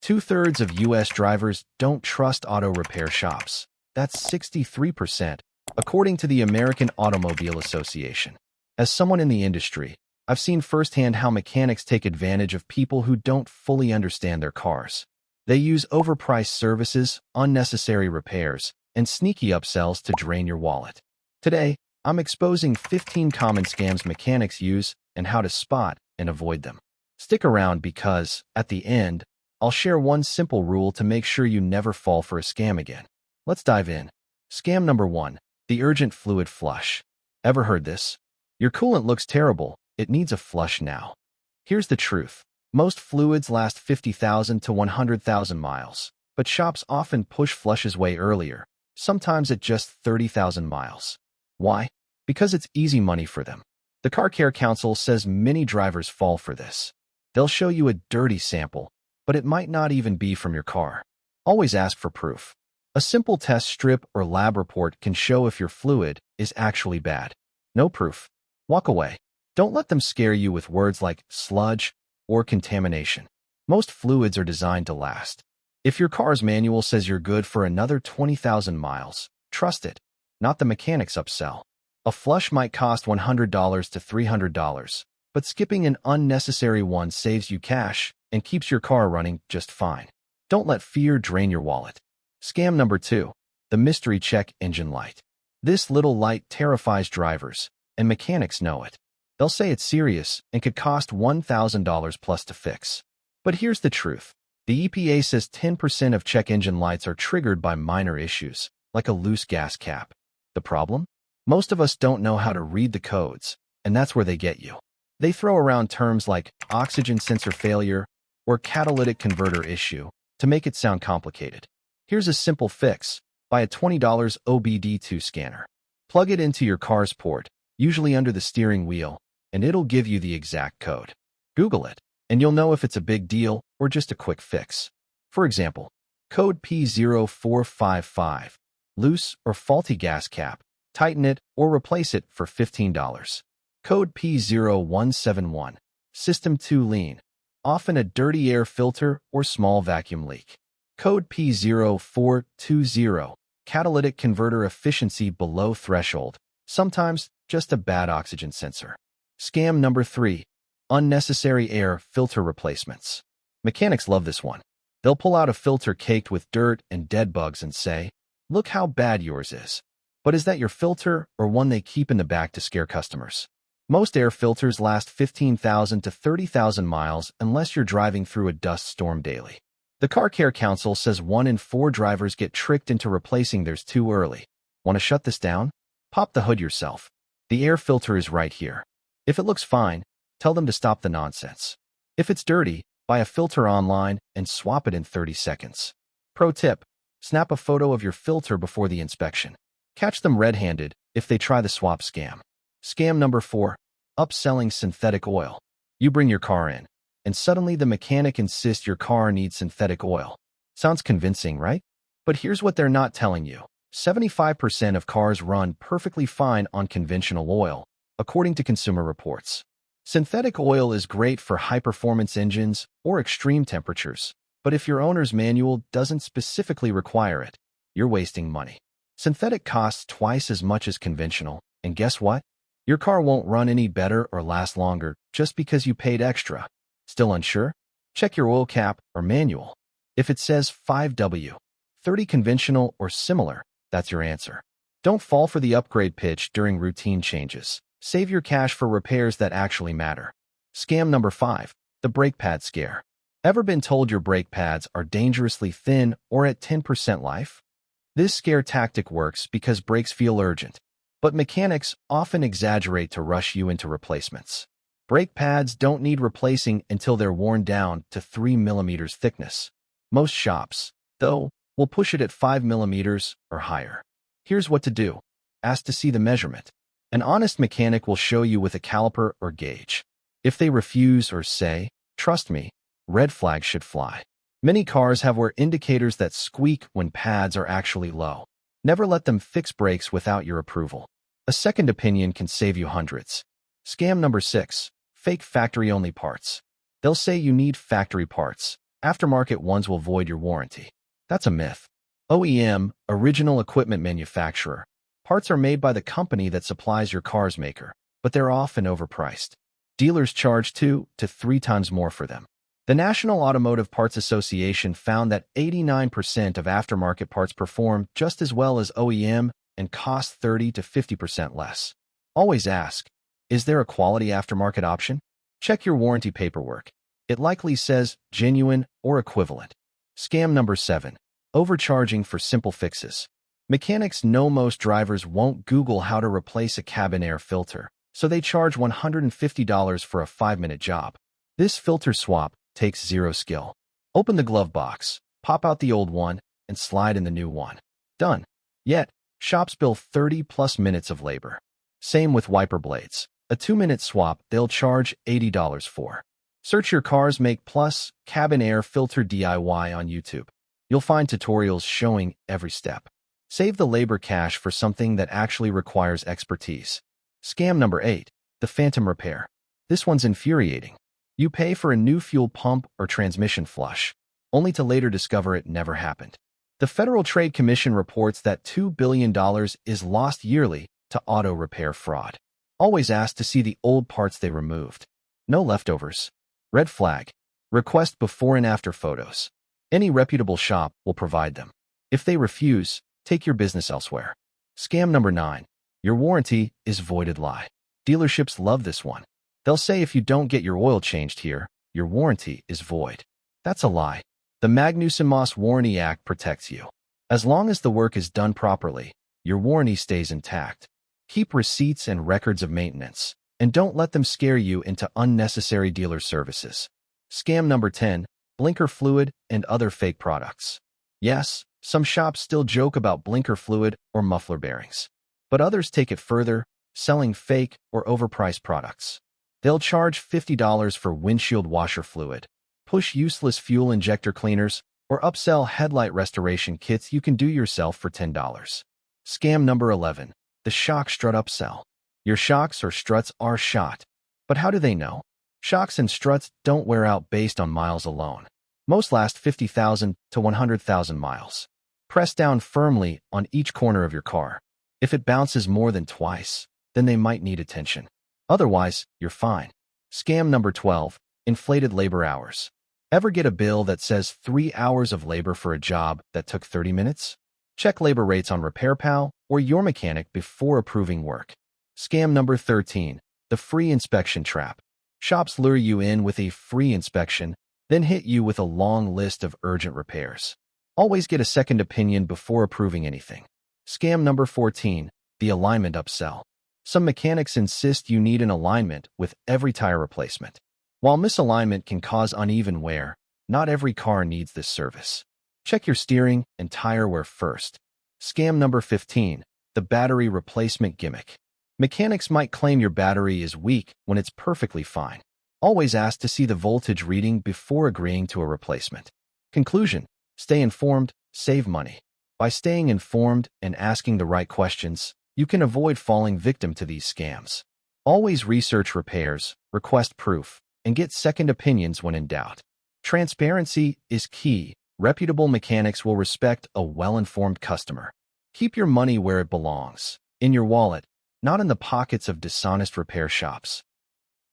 Two-thirds of U.S. drivers don't trust auto repair shops. That's 63%, according to the American Automobile Association. As someone in the industry, I've seen firsthand how mechanics take advantage of people who don't fully understand their cars. They use overpriced services, unnecessary repairs, and sneaky upsells to drain your wallet. Today, I'm exposing 15 common scams mechanics use and how to spot and avoid them. Stick around because, at the end, I'll share one simple rule to make sure you never fall for a scam again. Let's dive in. Scam number 1. The urgent fluid flush. Ever heard this? Your coolant looks terrible. It needs a flush now. Here's the truth. Most fluids last 50,000 to 100,000 miles, but shops often push flushes way earlier, sometimes at just 30,000 miles. Why? Because it's easy money for them. The Car Care Council says many drivers fall for this. They'll show you a dirty sample, but it might not even be from your car. Always ask for proof. A simple test strip or lab report can show if your fluid is actually bad. No proof. Walk away. Don't let them scare you with words like sludge or contamination. Most fluids are designed to last. If your car's manual says you're good for another 20,000 miles, trust it, not the mechanic's upsell. A flush might cost $100 to $300, but skipping an unnecessary one saves you cash and keeps your car running just fine. Don't let fear drain your wallet. Scam number 2. The mystery check engine light. This little light terrifies drivers, and mechanics know it. They'll say it's serious and could cost $1,000 plus to fix. But here's the truth. The EPA says 10% of check engine lights are triggered by minor issues, like a loose gas cap. The problem? Most of us don't know how to read the codes, and that's where they get you. They throw around terms like oxygen sensor failure or catalytic converter issue to make it sound complicated. Here's a simple fix. Buy a $20 OBD2 scanner. Plug it into your car's port, usually under the steering wheel, and it'll give you the exact code. Google it, and you'll know if it's a big deal or just a quick fix. For example, code P0455, loose or faulty gas cap. Tighten it or replace it for $15. Code P0171, system too lean, often a dirty air filter or small vacuum leak. Code P0420, catalytic converter efficiency below threshold, sometimes just a bad oxygen sensor. Scam number 3, unnecessary air filter replacements. Mechanics love this one. They'll pull out a filter caked with dirt and dead bugs and say, "Look how bad yours is." But is that your filter or one they keep in the back to scare customers? Most air filters last 15,000 to 30,000 miles unless you're driving through a dust storm daily. The Car Care Council says 1 in 4 drivers get tricked into replacing theirs too early. Want to shut this down? Pop the hood yourself. The air filter is right here. If it looks fine, tell them to stop the nonsense. If it's dirty, buy a filter online and swap it in 30 seconds. Pro tip: snap a photo of your filter before the inspection. Catch them red-handed if they try the swap scam. Scam number 4, upselling synthetic oil. You bring your car in, and suddenly the mechanic insists your car needs synthetic oil. Sounds convincing, right? But here's what they're not telling you. 75% of cars run perfectly fine on conventional oil, according to Consumer Reports. Synthetic oil is great for high-performance engines or extreme temperatures, but if your owner's manual doesn't specifically require it, you're wasting money. Synthetic costs twice as much as conventional, and guess what? Your car won't run any better or last longer just because you paid extra. Still unsure? Check your oil cap or manual. If it says 5W, 30 conventional or similar, that's your answer. Don't fall for the upgrade pitch during routine changes. Save your cash for repairs that actually matter. Scam number 5, the brake pad scare. Ever been told your brake pads are dangerously thin or at 10% life? This scare tactic works because brakes feel urgent, but mechanics often exaggerate to rush you into replacements. Brake pads don't need replacing until they're worn down to 3 mm thickness. Most shops, though, will push it at 5 mm or higher. Here's what to do. Ask to see the measurement. An honest mechanic will show you with a caliper or gauge. If they refuse or say, "Trust me," red flags should fly. Many cars have indicators that squeak when pads are actually low. Never let them fix brakes without your approval. A second opinion can save you hundreds. Scam number 6, fake factory-only parts. They'll say you need factory parts, Aftermarket ones will void your warranty. That's a myth. OEM, original equipment manufacturer. Parts are made by the company that supplies your car's maker, but they're often overpriced. Dealers charge 2 to 3 times more for them. The National Automotive Parts Association found that 89% of aftermarket parts perform just as well as OEM and cost 30 to 50% less. Always ask, is there a quality aftermarket option? Check your warranty paperwork. It likely says genuine or equivalent. Scam number 7. Overcharging for simple fixes. Mechanics know most drivers won't Google how to replace a cabin air filter, so they charge $150 for a 5-minute job. This filter swap takes zero skill. Open the glove box, pop out the old one, and slide in the new one. Done. Yet, shops bill 30+ minutes of labor. Same with wiper blades. A 2-minute swap they'll charge $80 for. Search your car's make plus cabin air filter DIY on YouTube. You'll find tutorials showing every step. Save the labor cash for something that actually requires expertise. Scam number 8. The phantom repair. This one's infuriating. You pay for a new fuel pump or transmission flush, only to later discover it never happened. The Federal Trade Commission reports that $2 billion is lost yearly to auto repair fraud. Always ask to see the old parts they removed. No leftovers. Red flag. Request before and after photos. Any reputable shop will provide them. If they refuse, take your business elsewhere. Scam number 9. Your warranty is voided lie. Dealerships love this one. They'll say if you don't get your oil changed here, your warranty is void. That's a lie. The Magnuson-Moss Warranty Act protects you. As long as the work is done properly, your warranty stays intact. Keep receipts and records of maintenance, and don't let them scare you into unnecessary dealer services. Scam number 10. Blinker fluid and other fake products. Yes, some shops still joke about blinker fluid or muffler bearings, but others take it further, selling fake or overpriced products. They'll charge $50 for windshield washer fluid, push useless fuel injector cleaners, or upsell headlight restoration kits you can do yourself for $10. Scam number 11. The shock strut upsell. Your shocks or struts are shot. But how do they know? Shocks and struts don't wear out based on miles alone. Most last 50,000 to 100,000 miles. Press down firmly on each corner of your car. If it bounces more than twice, then they might need attention. Otherwise, you're fine. Scam number 12. Inflated labor hours. Ever get a bill that says 3 hours of labor for a job that took 30 minutes? Check labor rates on RepairPal or your mechanic before approving work. Scam number 13. The free inspection trap. Shops lure you in with a free inspection, then hit you with a long list of urgent repairs. Always get a second opinion before approving anything. Scam number 14. The alignment upsell. Some mechanics insist you need an alignment with every tire replacement. While misalignment can cause uneven wear, not every car needs this service. Check your steering and tire wear first. Scam number 15. The battery replacement gimmick. Mechanics might claim your battery is weak when it's perfectly fine. Always ask to see the voltage reading before agreeing to a replacement. Conclusion: stay informed, save money. By staying informed and asking the right questions, you can avoid falling victim to these scams. Always research repairs, request proof, and get second opinions when in doubt. Transparency is key. Reputable mechanics will respect a well-informed customer. Keep your money where it belongs, in your wallet, not in the pockets of dishonest repair shops.